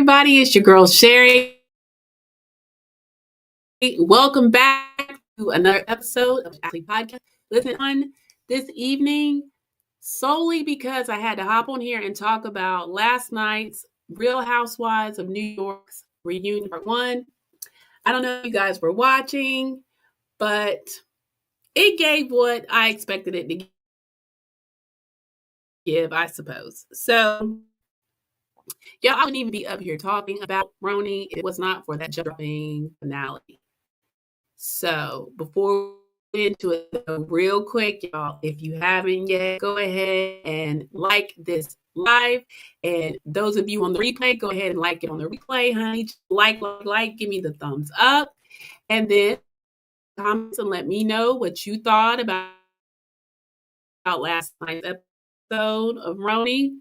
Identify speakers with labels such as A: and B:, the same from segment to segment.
A: everybody. It's your girl, Sherry. Welcome back to another episode of the Ashley Podcast. Listen on this evening solely because I had to hop on here and talk about last night's Real Housewives of New York's reunion part 1. I don't know if you guys were watching, but it gave what I expected it to give, I suppose. So, yeah, I wouldn't even be up here talking about RHONY if it was not for that dropping finale. So before we get into it, real quick, y'all, if you haven't yet, go ahead and like this live. And those of you on the replay, go ahead and like it on the replay, honey. Like, give me the thumbs up. And then comments and let me know what you thought about last night's episode of RHONY.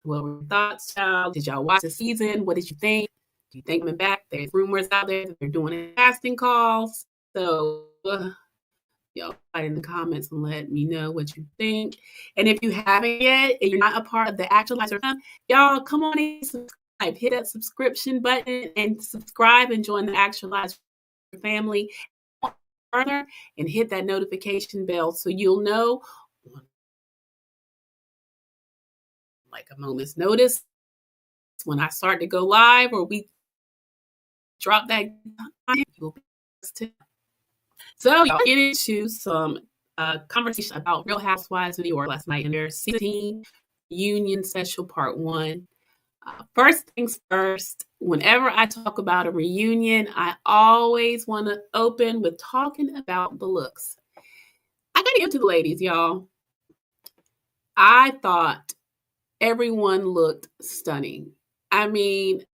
A: What were your thoughts, child? Did y'all watch the season? What did you think? Do you think coming back? There's rumors out there that they're doing casting calls. So, y'all write in the comments and let me know what you think. And if you haven't yet, and you're not a part of the Actualizer, y'all come on and subscribe. Hit that subscription button and subscribe and join the Actualizer family further, and hit that notification bell so you'll know, like a moment's notice, when I start to go live or we drop that, you'll be too. So y'all get into some conversation about Real Housewives of New York last night in their season reunion special part 1. First things first, whenever I talk about a reunion, I always want to open with talking about the looks. I got to get to the ladies, y'all. I thought everyone looked stunning. I mean,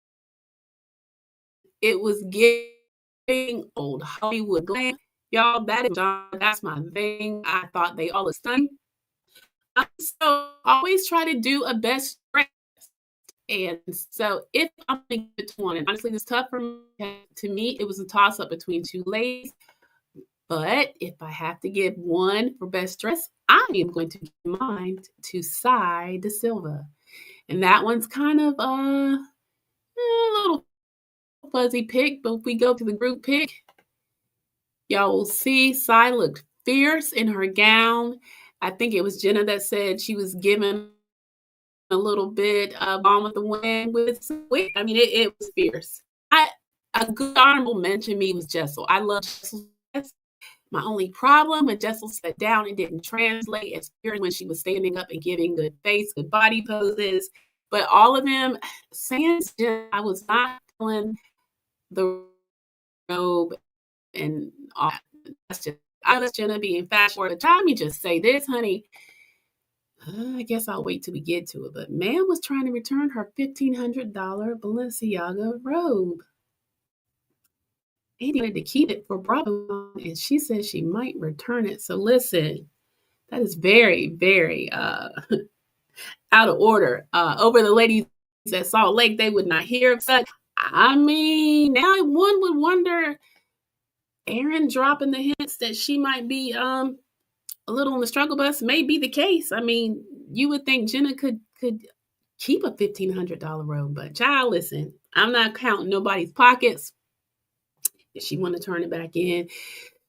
A: it was giving old Hollywood glam. Y'all, that's my thing. I thought they all looked stunning. So always try to do a best dress. And so if I'm going to give it to one, and honestly, it's tough for me. To me, it was a toss-up between two ladies. But if I have to give one for best dress, I am going to give mine to Sai De Silva. And that one's kind of a little fuzzy pick, but if we go to the group pick, y'all will see Sai looked fierce in her gown. I think it was Jenna that said she was given a little bit of Gone with the Wind with some wit. I mean, it was fierce. A good honorable mention to me was Jessel. I love Jessel. My only problem when Jessel sat down, it didn't translate as pure when she was standing up and giving good face, good body poses. But all of them, sans Jenna, I was not feeling the robe and all. That's just, I was Jenna being fashionable. But let me just say this, honey. I guess I'll wait till we get to it. But man was trying to return her $1,500 Balenciaga robe. He wanted to keep it for Bravo, and she said she might return it. So listen, that is very, very out of order. Over the ladies at Salt Lake, they would not hear of such. I mean, now one would wonder, Aaron dropping the hints that she might be a little on the struggle bus may be the case. I mean, you would think Jenna could keep a $1,500 robe, but child, listen, I'm not counting nobody's pockets. If she want to turn it back in,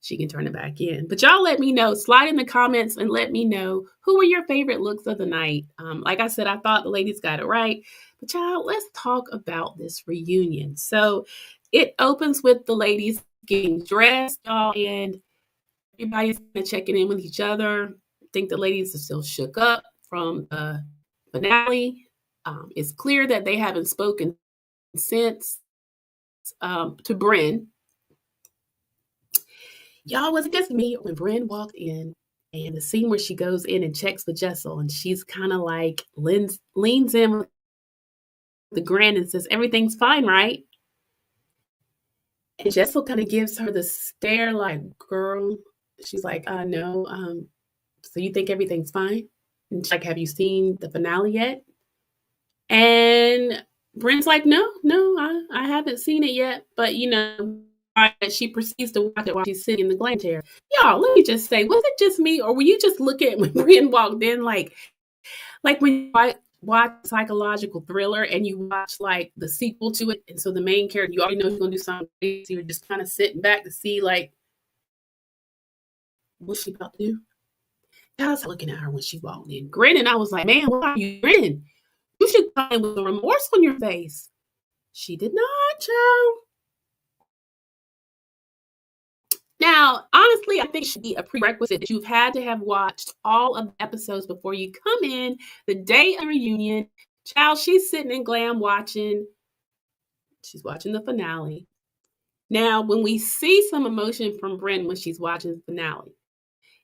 A: she can turn it back in. But y'all let me know. Slide in the comments and let me know who were your favorite looks of the night. Like I said, I thought the ladies got it right. But y'all, let's talk about this reunion. So it opens with the ladies getting dressed, y'all, and everybody's checking in with each other. I think the ladies are still shook up from the finale. It's clear that they haven't spoken since to Brynn. Y'all, was it just me when Brynn walked in and the scene where she goes in and checks with Jessel and she's kind of like leans in with the grin and says, everything's fine, right? And Jessel kind of gives her the stare like, girl, she's like, no. So you think everything's fine? And she's like, have you seen the finale yet? And Brynn's like, no, I haven't seen it yet. But, you know, she proceeds to watch it while she's sitting in the glam chair. Y'all, let me just say, was it just me? Or were you just looking at when Brynn walked in like when watch a psychological thriller and you watch like the sequel to it, and so the main character, you already know he's gonna do something crazy, so you're just kind of sitting back to see like what's she about to do. I was looking at her when she walked in, grinning. I was like, man, why are you grinning? You should come in with a remorse on your face. She did not, child. Now, honestly, I think it should be a prerequisite that you've had to have watched all of the episodes before you come in the day of reunion. Child, she's sitting in glam watching. She's watching the finale. Now, when we see some emotion from Brynn when she's watching the finale,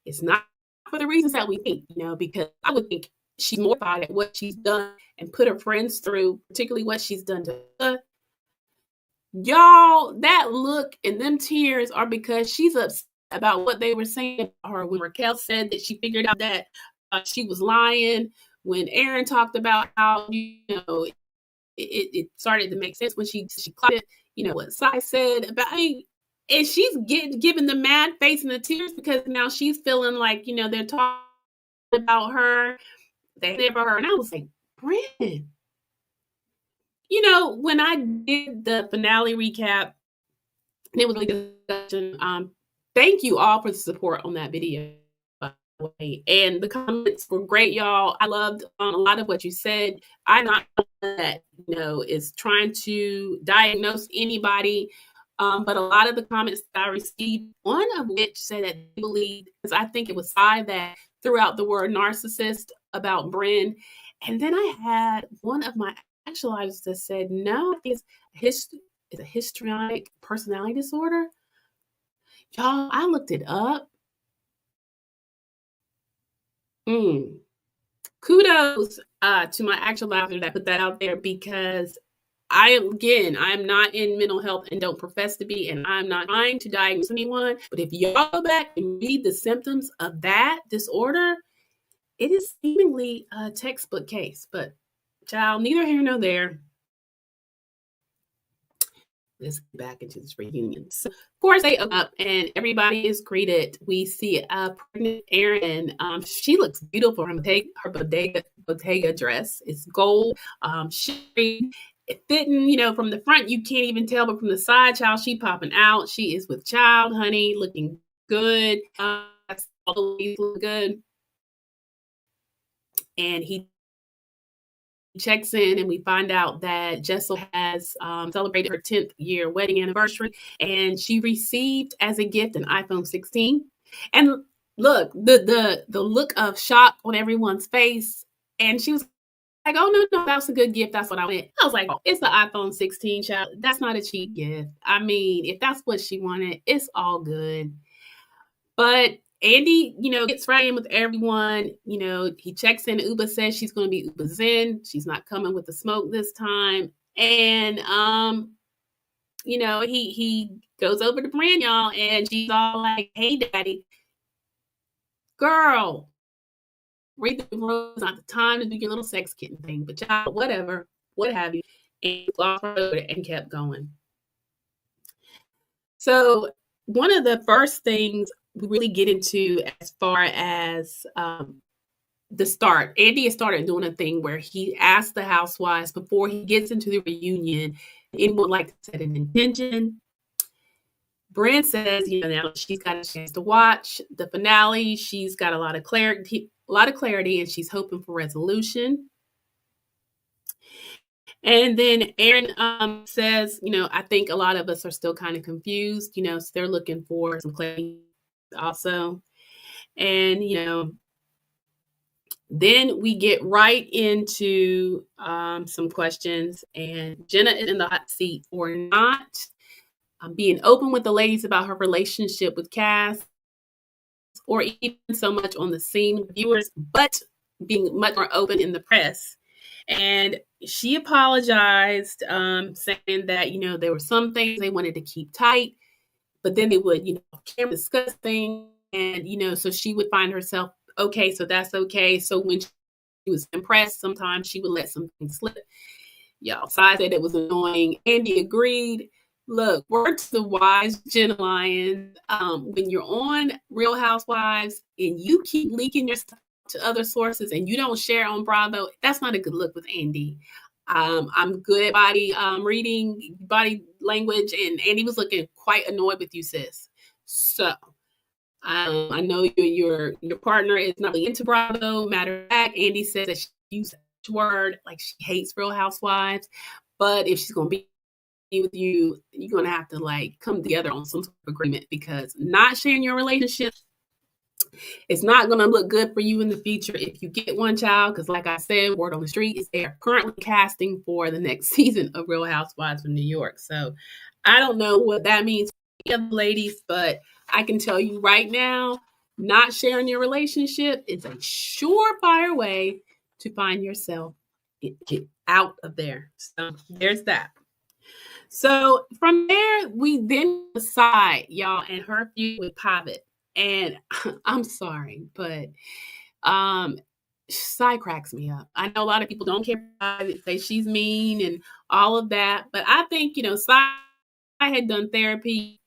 A: it's not for the reasons that we think, because I would think she's mortified at what she's done and put her friends through, particularly what she's done to her. Y'all, that look and them tears are because she's upset about what they were saying about her. When Raquel said that she figured out that she was lying, when Aaron talked about how, it started to make sense when she caught it, what Sai said about, and she's giving the mad face and the tears because now she's feeling like, they're talking about her, they never her. And I was like, Brynn, when I did the finale recap, and it was really good discussion. Thank you all for the support on that video, by the way. And the comments were great, y'all. I loved a lot of what you said. I'm not that, is trying to diagnose anybody. But a lot of the comments that I received, one of which said that they believed, because I think it was Sai that threw out the word narcissist about Brynn. And then I had one of my actualizers that said, no, it's a histrionic personality disorder. Y'all, I looked it up. Kudos to my actualizer that put that out there, because I'm not in mental health and don't profess to be, and I'm not trying to diagnose anyone. But if y'all go back and read the symptoms of that disorder, it is seemingly a textbook case. But child, neither here nor there. Let's get back into this reunion. So, of course, they open up and everybody is greeted. We see a pregnant Erin. She looks beautiful. Her bodega dress is gold. She fitting, from the front, you can't even tell, but from the side, child, she popping out. She is with child, honey, looking good. All the ladies look good. And he checks in and we find out that Jessel has celebrated her 10th year wedding anniversary, and she received as a gift an iPhone 16. And look, the look of shock on everyone's face, and she was like, oh no, that's a good gift, that's what I want. I was like, oh, it's the iPhone 16, child. That's not a cheap gift. I mean, if that's what she wanted, it's all good. But Andy, gets right in with everyone. He checks in. Uba says she's going to be Uba Zen. She's not coming with the smoke this time. And, he goes over to Brynn, y'all, and she's all like, hey, daddy, girl, read the room. It's not the time to do your little sex kitten thing, but child, whatever, what have you. And glossed over it and kept going. So one of the first things we really get into as far as the start, Andy has started doing a thing where he asks the housewives before he gets into the reunion, anyone would like to set an intention. Brynn says, now she's got a chance to watch the finale. She's got a lot of clarity, and she's hoping for resolution. And then Aaron says, I think a lot of us are still kind of confused, so they're looking for some clarity also. And, then we get right into some questions, and Jenna is in the hot seat or not. Being open with the ladies about her relationship with Cass, or even so much on the scene with viewers, but being much more open in the press. And she apologized, saying that, there were some things they wanted to keep tight, but then they would, discuss things. And, so she would find herself, okay, so that's okay. So when she was impressed, sometimes she would let something slip. Y'all, Sai said it was annoying. Andy agreed. Look, word to the wise, Jenna Lyons. When you're on Real Housewives and you keep leaking your stuff to other sources and you don't share on Bravo, that's not a good look with Andy. I'm good at body reading, body language, and Andy was looking quite annoyed with you, sis. So I know your partner is not really into Bravo. Matter of fact, Andy says that she uses that word like she hates Real Housewives, but if she's gonna be with you, you're gonna have to like come together on some sort of agreement because not sharing your relationship, it's not going to look good for you in the future if you get one child. Because, like I said, word on the street is they are currently casting for the next season of Real Housewives of New York. So, I don't know what that means for the other ladies, but I can tell you right now, not sharing your relationship is a surefire way to find yourself get out of there. So, there's that. So from there, we then decide, y'all, and her feud with Pavitt. And I'm sorry, but Sai cracks me up. I know a lot of people don't care about it, say she's mean and all of that, but I think, Sai had done therapy.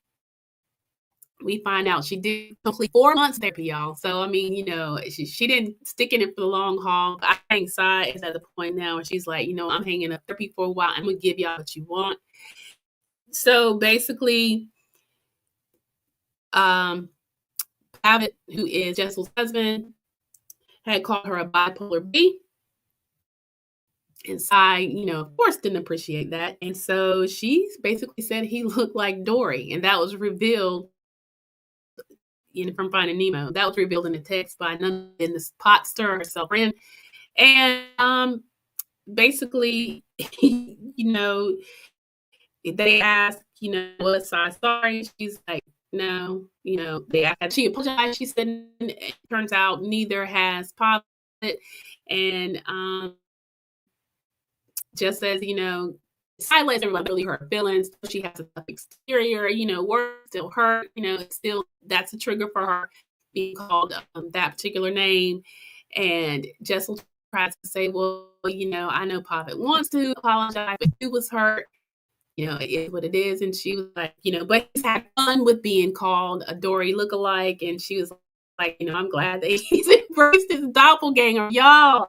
A: We find out she did complete 4 months therapy, y'all. So, I mean, she didn't stick in it for the long haul. I think Sai is at the point now where she's like, I'm hanging up therapy for a while. I'm going to give y'all what you want. So basically, Pavitt, who is Jessel's husband, had called her a bipolar B. And Sai, of course, didn't appreciate that. And so she basically said he looked like Dory. And that was revealed from Finding Nemo. That was revealed in the text by none in this pot stirrer herself, Brynn. And basically, they asked, was Sai sorry? She's like, no, they asked, she apologized. She said, it turns out neither has Pavitt. And just as, Sai lets everyone really hurt feelings. She has a tough exterior, words still hurt, still that's a trigger for her being called that particular name. And Jessel tries to say, well, I know Pavitt wants to apologize, but he was hurt. It is what it is. And she was like, but he's had fun with being called a Dory lookalike. And she was like, I'm glad that he's embraced his doppelganger. Y'all,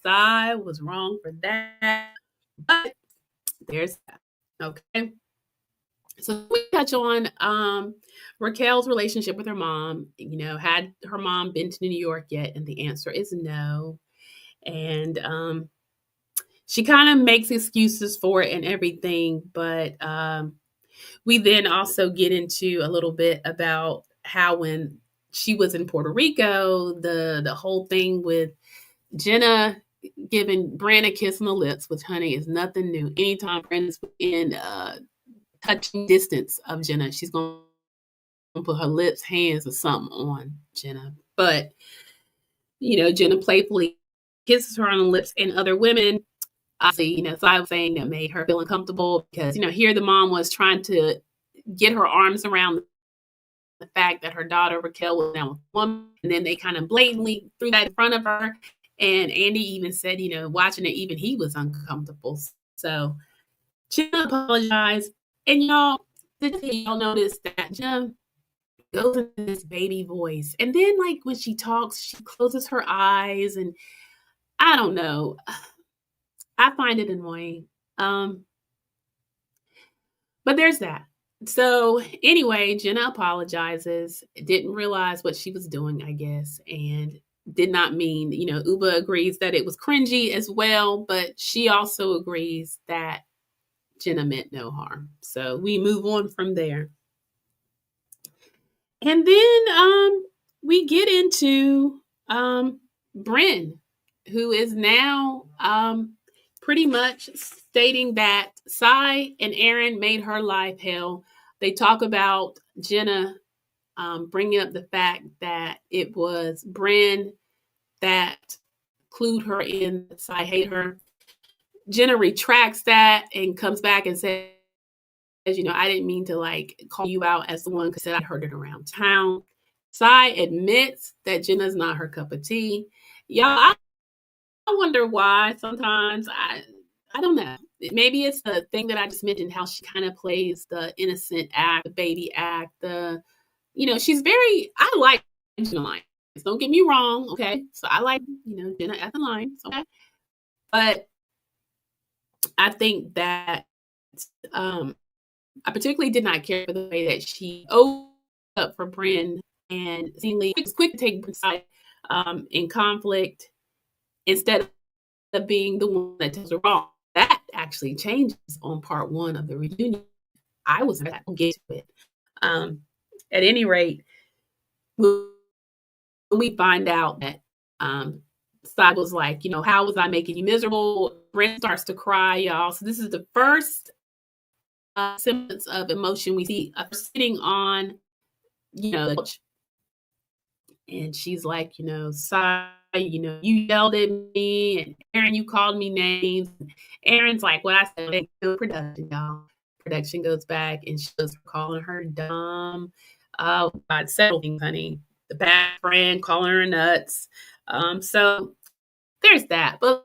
A: Sai was wrong for that. But there's that. Okay. So we touch on Raquel's relationship with her mom. Had her mom been to New York yet? And the answer is no. And she kind of makes excuses for it and everything, but we then also get into a little bit about how when she was in Puerto Rico, the whole thing with Jenna giving Brynn a kiss on the lips, which, honey, is nothing new. Anytime Brynn is in touching distance of Jenna, she's going to put her lips, hands, or something on Jenna. But, Jenna playfully kisses her on the lips, and other women, obviously, so I was saying that made her feel uncomfortable because, here the mom was trying to get her arms around the fact that her daughter Raquel was now a woman, and then they kind of blatantly threw that in front of her. And Andy even said, watching it, even he was uncomfortable. So Jenna apologized, and y'all notice that Jenna goes into this baby voice, and then like when she talks, she closes her eyes, and I don't know. I find it annoying. But there's that. So anyway, Jenna apologizes, didn't realize what she was doing, I guess, and did not mean, Uba agrees that it was cringy as well, but she also agrees that Jenna meant no harm. So we move on from there. And then we get into Brynn, who is now pretty much stating that Sai and Aaron made her life hell. They talk about Jenna bringing up the fact that it was Brynn that clued her in, Sai hate her. Jenna retracts that and comes back and says, I didn't mean to like call you out as the one because I heard it around town. Sai admits that Jenna's not her cup of tea. Y'all, I wonder why sometimes. I don't know. Maybe it's the thing that I just mentioned, how she kind of plays the innocent act, the baby act, she's very, I like Jenna. Don't get me wrong, okay? So I like, Jenna at the lines, okay? But I think that I particularly did not care for the way that she opened up for Brynn and seemingly was quick to take Brynn's side in conflict instead of being the one that tells her wrong. That actually changes on part one of the reunion. I was not get to it. At any rate, when we find out that Side was like, how was I making you miserable? Brynn starts to cry, y'all. So this is the first semblance of emotion we see sitting on, the couch. And she's like, Side, you yelled at me, and Aaron, you called me names. Aaron's like, what I said, no production, y'all. Production goes back and she was calling her dumb. Oh God, several things, honey. The bad friend calling her nuts. So there's that. But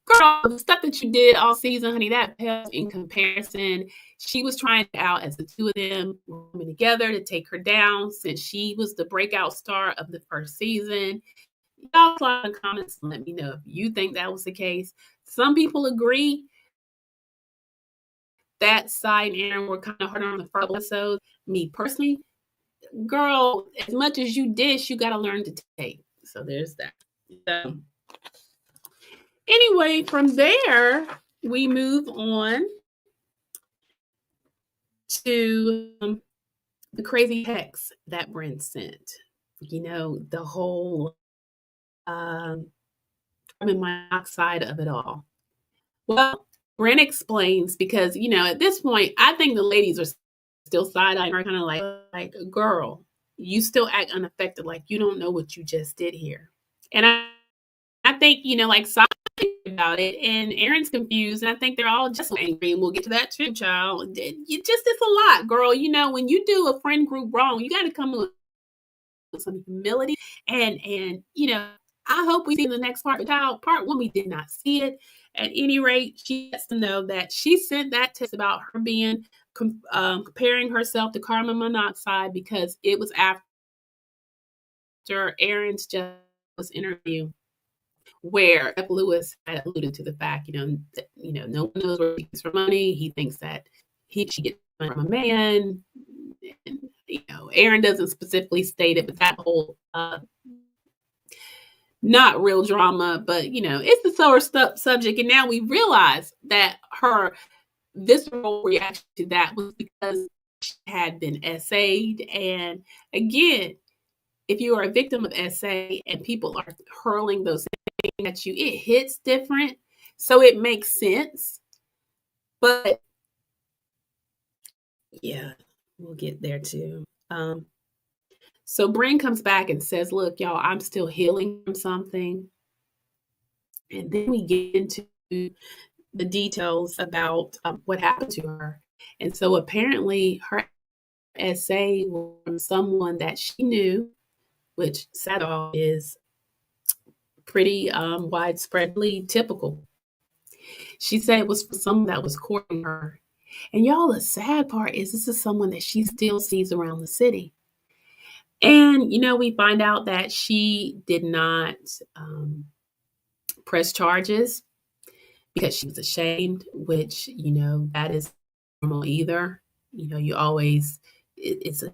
A: girl, the stuff that you did all season, honey, that pales in comparison. She was trying out as the two of them were coming together to take her down since she was the breakout star of the first season. Y'all slide in the comments and let me know if you think that was the case. Some people agree that Side and Aaron were kind of harder on the first episode. Me personally, girl, as much as you dish, you got to learn to take. So there's that. So, anyway, from there, we move on to the crazy text that Brynn sent. The whole carbon monoxide of it all. Well, Brynn explains because, at this point, I think the ladies are still side-eyeing her, kind of like, girl, you still act unaffected, like you don't know what you just did here. And I think, like, side about it, and Aaron's confused, and I think they're all just angry, and we'll get to that too, child. It's a lot, girl. When you do a friend group wrong, you got to come with some humility, and I hope we see in the next part. But part one, we did not see it. At any rate, she lets them know that she sent that text about her being comparing herself to carbon monoxide because it was after Aaron's just interview, where Lewis had alluded to the fact, that, no one knows where he gets for money. He thinks that she gets money from a man. And, Aaron doesn't specifically state it, but that whole not real drama, but it's a sore subject. And now we realize that her visceral reaction to that was because she had been essayed. And again, if you are a victim of essay and people are hurling those things at you, it hits different. So it makes sense. But yeah, we'll get there too. So Brynn comes back and says, look, y'all, I'm still healing from something. And then we get into the details about what happened to her. And so apparently her essay was from someone that she knew, which sad is pretty widespreadly typical. She said it was from someone that was courting her. And y'all, the sad part is this is someone that she still sees around the city. And, we find out that she did not press charges because she was ashamed, which, that is normal either. You always, you're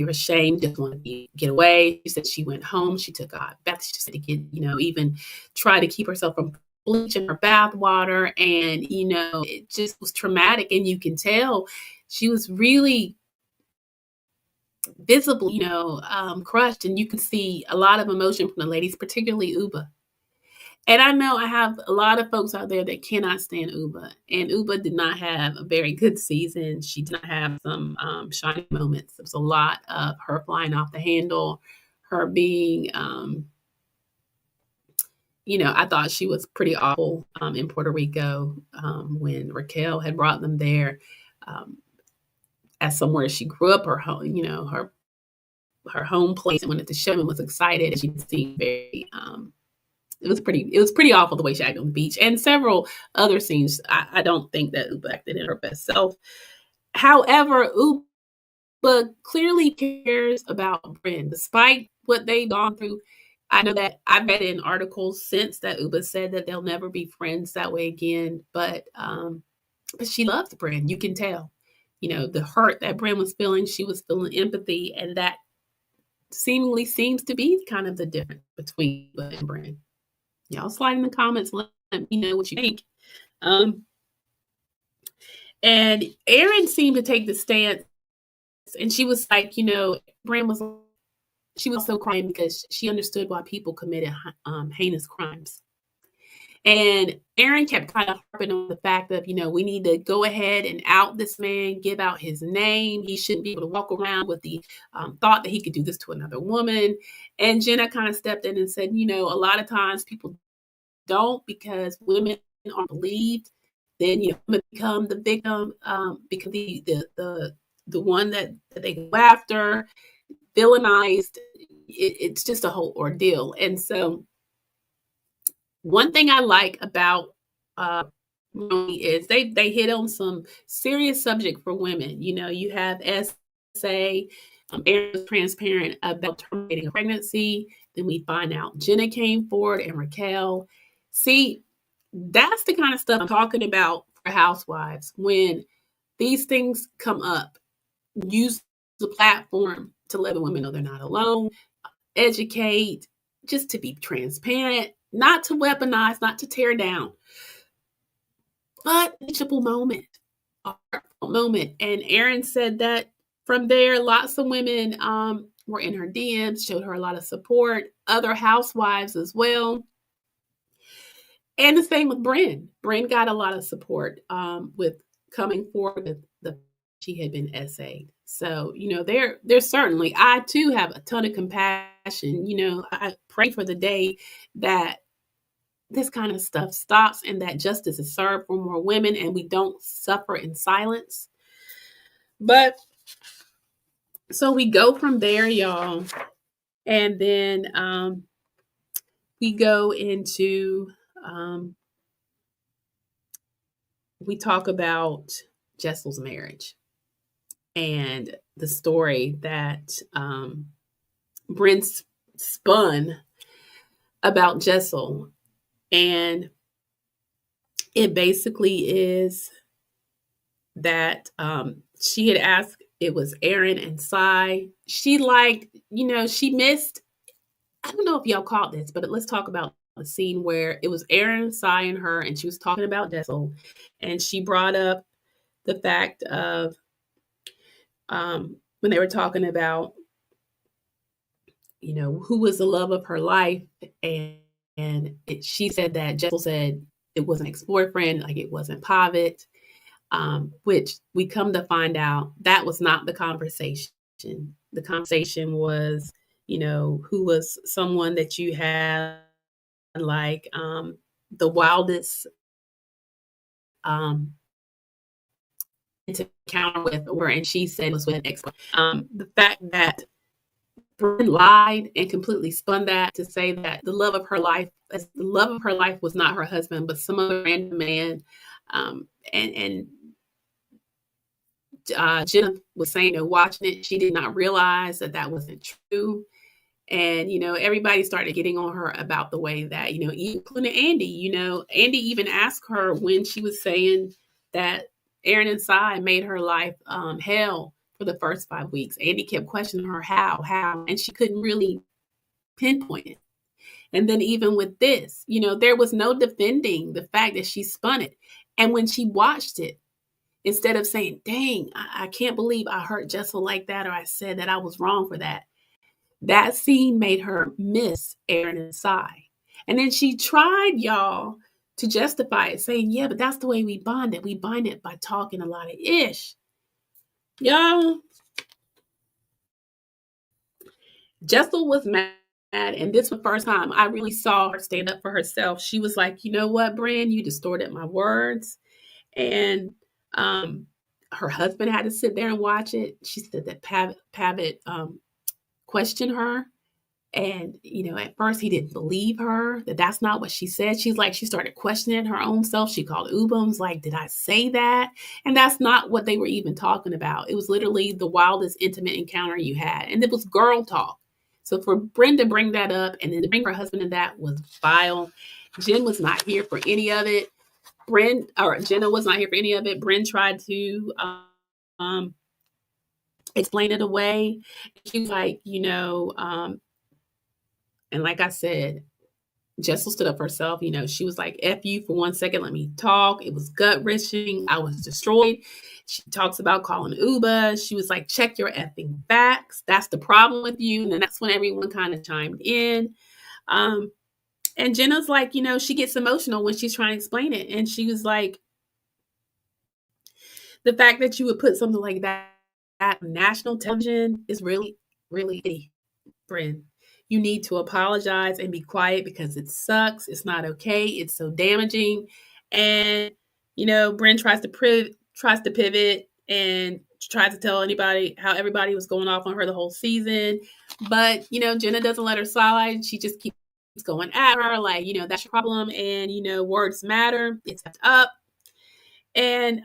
A: ashamed, just want to get away. She said she went home, she took a bath, she just had to get, even try to keep herself from bleaching her bath water. And, it just was traumatic. And you can tell she was really visibly, crushed. And you can see a lot of emotion from the ladies, particularly Uba. And I know I have a lot of folks out there that cannot stand Uba. And Uba did not have a very good season. She did not have some shining moments. There was a lot of her flying off the handle, her being, I thought she was pretty awful in Puerto Rico when Raquel had brought them there as somewhere she grew up, her home, her home place, and wanted to show and was excited. And she seemed very, it was pretty awful the way she acted on the beach, and several other scenes. I don't think that Uba acted in her best self. However, Uba clearly cares about Brynn, despite what they've gone through. I know that I've read in articles since that Uba said that they'll never be friends that way again, but she loves Brynn. You can tell, the hurt that Brynn was feeling, she was feeling empathy, and that seemingly seems to be kind of the difference between Uba and Brynn. Y'all slide in the comments, let me know what you think. And Erin seemed to take the stance, and she was like, Brynn was, she was so crying because she understood why people committed heinous crimes. And Erin kept kind of harping on the fact of, we need to go ahead and out this man, give out his name. He shouldn't be able to walk around with the thought that he could do this to another woman. And Jenna kind of stepped in and said, a lot of times people don't, because women aren't believed. Then women become the victim, because the one that they go after, villainized. It's just a whole ordeal. And so one thing I like about RHONY is they hit on some serious subject for women. You have SA, Erin was transparent about terminating a pregnancy. Then we find out Jenna came forward and Raquel. See, that's the kind of stuff I'm talking about for Housewives. When these things come up, use the platform to let the women know they're not alone, educate, just to be transparent, not to weaponize, not to tear down, but a teachable moment, a heartfelt moment. And Erin said that from there, lots of women were in her DMs, showed her a lot of support, other housewives as well. And the same with Brynn. Brynn got a lot of support with coming forward with the she had been essayed. So, there's certainly, I too have a ton of compassion. I pray for the day that this kind of stuff stops and that justice is served for more women and we don't suffer in silence. But so we go from there, y'all. And then we go into, we talk about Jessel's marriage and the story that Brynn spun about Jessel. And it basically is that she had asked, it was Erin and Cy. She liked, she missed, I don't know if y'all caught this, but let's talk about a scene where it was Erin, Cy, and her, and she was talking about Jessel. And she brought up the fact of when they were talking about, who was the love of her life. And she said that Jessel said it was an ex-boyfriend, like it wasn't Pavitt, which we come to find out that was not the conversation. The conversation was, who was someone that you had like the wildest encounter with, and she said it was with an ex. The fact that Brynn lied and completely spun that to say that the love of her life was not her husband, but some other random man. And Jenna was saying, watching it, she did not realize that wasn't true. And, everybody started getting on her about the way that, including Andy, Andy even asked her when she was saying that Erin and Cy made her life hell for the first 5 weeks. Andy kept questioning her, how, and she couldn't really pinpoint it. And then even with this, there was no defending the fact that she spun it. And when she watched it, instead of saying, dang, I can't believe I hurt Jessel like that, or I said that I was wrong for that, that scene made her miss Erin and Cy. And then she tried, y'all, to justify it, saying, yeah, but that's the way we bonded. We bonded by talking a lot of ish. Y'all, Jessel was mad, and this was the first time I really saw her stand up for herself. She was like, you know what, Brynn, you distorted my words. And her husband had to sit there and watch it. She said that Pavitt questioned her. And, at first he didn't believe her, that's not what she said. She's like, she started questioning her own self. She called Uba and was like, did I say that? And that's not what they were even talking about. It was literally the wildest intimate encounter you had. And it was girl talk. So for Brynn to bring that up and then to bring her husband in that was vile. Jen was not here for any of it. Jenna was not here for any of it. Brynn tried to explain it away. She was like, and like I said, Jessel stood up for herself. She was like, F you for 1 second, let me talk. It was gut-wrenching. I was destroyed. She talks about calling Uber. She was like, check your effing facts. That's the problem with you. And then that's when everyone kind of chimed in. And Jenna's like, she gets emotional when she's trying to explain it. And she was like, the fact that you would put something like that at national television is really, really Brynn. You need to apologize and be quiet because it sucks. It's not okay. It's so damaging. And, Brynn tries to pivot and tries to tell anybody how everybody was going off on her the whole season. But, Jenna doesn't let her slide. She just keeps going at her like, that's your problem. And, words matter. It's up. And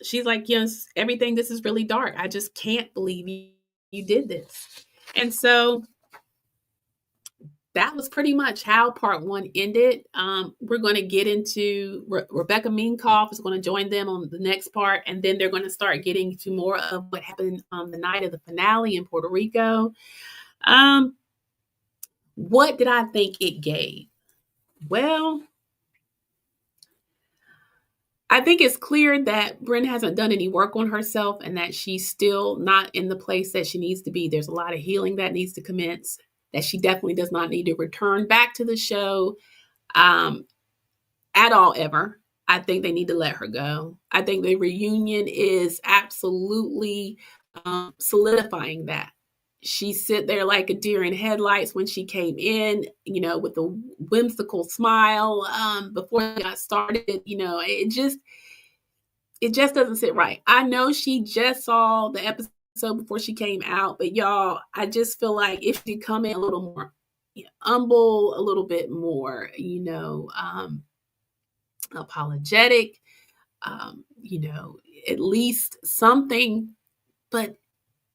A: she's like, yes, everything, this is really dark. I just can't believe you did this. And so that was pretty much how part 1 ended. We're going to get into Rebecca Minkoff is going to join them on the next part. And then they're going to start getting to more of what happened on the night of the finale in Puerto Rico. What did I think it gave? Well, I think it's clear that Brynn hasn't done any work on herself and that she's still not in the place that she needs to be. There's a lot of healing that needs to commence, that she definitely does not need to return back to the show at all ever. I think they need to let her go. I think the reunion is absolutely solidifying that. She sit there like a deer in headlights when she came in, with a whimsical smile before they got started. It just doesn't sit right. I know she just saw the episode before she came out, but y'all, I just feel like if she come in a little more humble, a little bit more, apologetic, at least something, but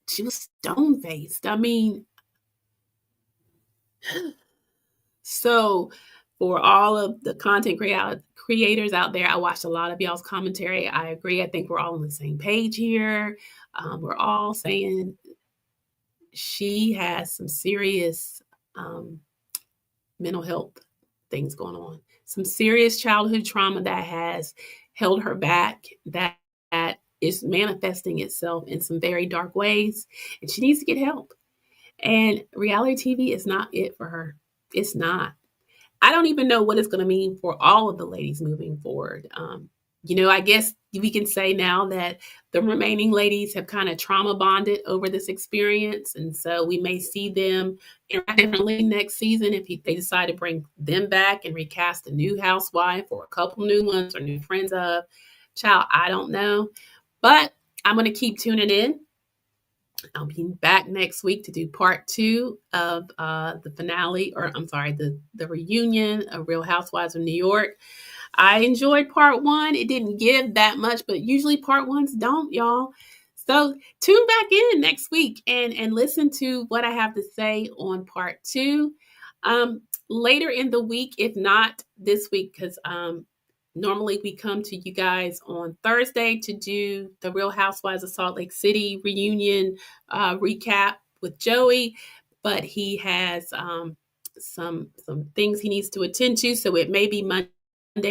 A: she was stone-faced. I mean, so for all of the content creators out there, I watched a lot of y'all's commentary. I agree. I think we're all on the same page here. We're all saying she has some serious mental health things going on, some serious childhood trauma that has held her back, that is manifesting itself in some very dark ways, and she needs to get help. And reality TV is not it for her. It's not. I don't even know what it's going to mean for all of the ladies moving forward. I guess we can say now that the remaining ladies have kind of trauma bonded over this experience. And so we may see them interact differently next season if they decide to bring them back and recast a new housewife or a couple new ones or new friends of. Child, I don't know. But I'm going to keep tuning in. I'll be back next week to do part 2 of the finale, or I'm sorry, the reunion of Real Housewives of New York. I enjoyed part 1. It didn't give that much, but usually part 1s don't, y'all. So tune back in next week and listen to what I have to say on part 2. Later in the week, if not this week, because normally we come to you guys on Thursday to do the Real Housewives of Salt Lake City reunion recap with Joey, but he has some things he needs to attend to, so it may be Monday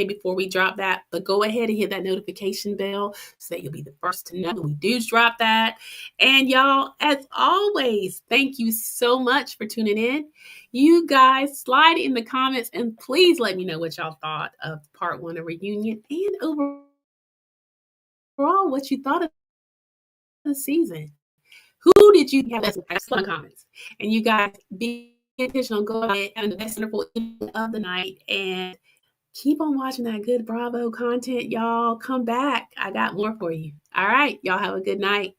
A: before we drop that. But go ahead and hit that notification bell so that you'll be the first to know when we do drop that. And y'all, as always, thank you so much for tuning in. You guys slide in the comments and please let me know what y'all thought of part 1 of reunion and overall what you thought of the season. Who did you have as fun comments? And you guys be intentional, go ahead and the best wonderful evening of the night and keep on watching that good Bravo content, y'all. Come back. I got more for you. All right. Y'all have a good night.